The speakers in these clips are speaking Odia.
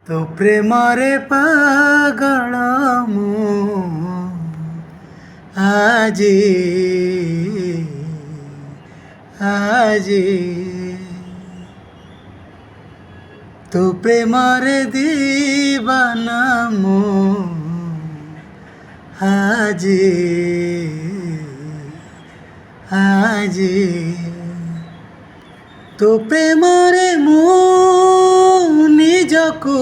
ତୋ ପ୍ରେମରେ ପାଗଳ ମୁଁ ଆଜି ଆଜି ତୋ ପ୍ରେମରେ ଦିବାନା ମୁଁ ଆଜି ଆଜି ତୋ ପ୍ରେମରେ ମୁଁ ନିଜକୁ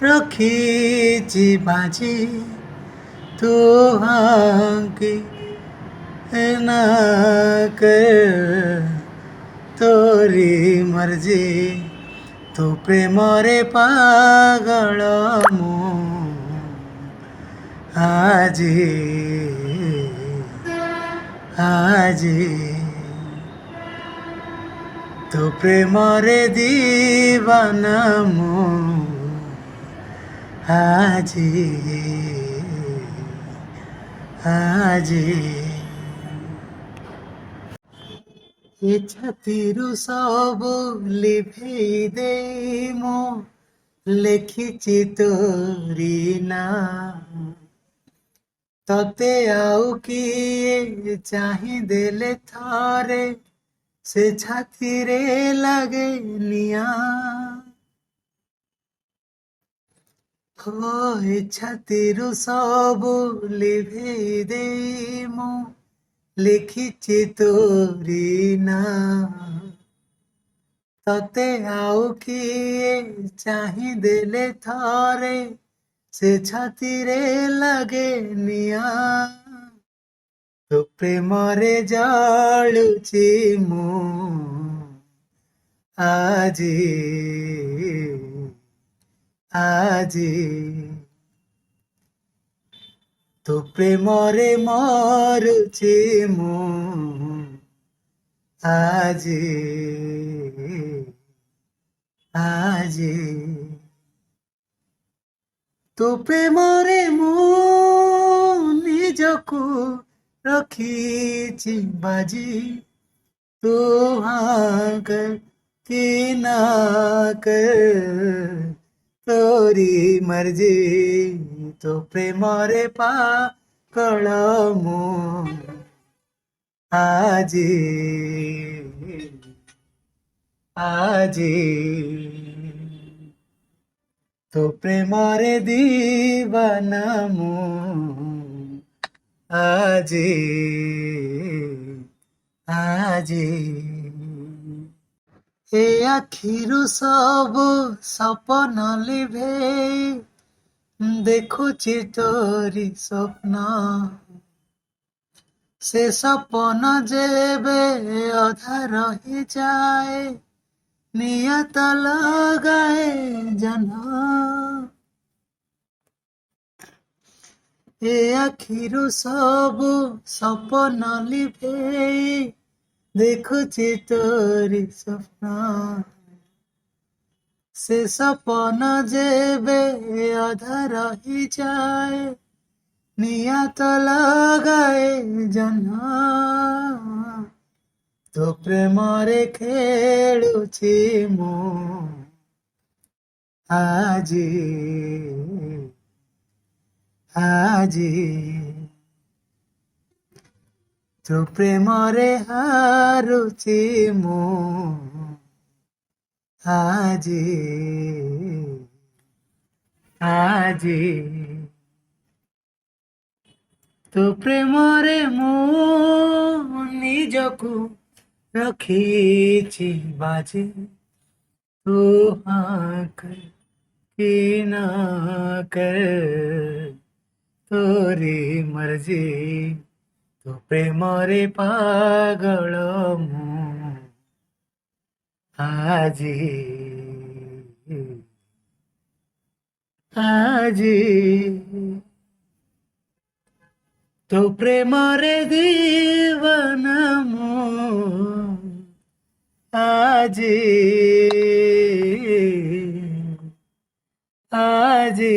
ରଖିଛି ବାଜି ତୁ ଆଙ୍କି ना कर तोरी मर्जी तू प्रेमरे पागल मु आजी आजी तू प्रेमरे दीवाना मु आजी आजी ଏ ଛାତିରୁ ସବୁ ଲିଭେଇ ଦେଇ ମୁଁ ଲେଖିଛି ତୋରି ନାଁ ତତେ ଆଉ କିଏ ଚାହିଁ ଦେଲେ ଥରେ ସେ ଛାତିରେ ଲାଗେ ନିଆଁ ଏ ଛାତିରୁ ସବୁ ଲିଭେଇ ଦେଇ ମୁଁ লিখিছি তোরি না ততে আউ কিয়ে চাহি দেলে থরে সে ছাতিরে লাগে নিয়া তো প্রেমরে জଳୁଛି ମୁଁ ଆଜି ଆଜି ତୋ ପ୍ରେମରେ ମରୁଛି ମୁଁ ଆଜି ଆଜି ତୋ ପ୍ରେମରେ ମୁଁ ନିଜକୁ ରଖିଛି ବାଜି ତୁ हाँ कर कि ना कर तोरी मर्जी तो प्रेमरे पागल मु आजी आजी तो प्रेमरे दीवाना मु आजी ଆଜି ଏ ଆଖିରୁ ସବୁ ସପନ ଲିଭେଇ ଦେଖୁଛି ତୋରି ସ୍ୱପ୍ନ ସେ ସପନ ଯେବେ ଅଧା ରହିଯାଏ ନିୟତ ଲଗାଏ ଜହ୍ନ ଏ ଆଖିରୁ ସବୁ ସପନ ଲିଭେଇ ଦେଖୁଛି ତୋରି ସ୍ୱପ୍ନ ସେ ସପନ ଯେବେ ଅଧା ରହିଯାଏ ନିୟତ ଲଗାଏ ଜହ୍ନ ତୋ ପ୍ରେମରେ ଖେଳୁଛି ମୁଁ ଆଜି ଆଜି ତୋ ପ୍ରେମରେ ହାରୁଛି ମୁଁ ଆଜି ଆଜି ତୋ ପ୍ରେମରେ ମୁଁ ନିଜକୁ ରଖିଛି ବାଜି ତୁ हाँ कर कि ना कर तोरी मर्जी ତୋ ପ୍ରେମରେ ପାଗଳ ମୁଁ ଆଜି ଆଜି ତୋ ପ୍ରେମରେ ଦିବାନା ମୁଁ ଆଜି ଆଜି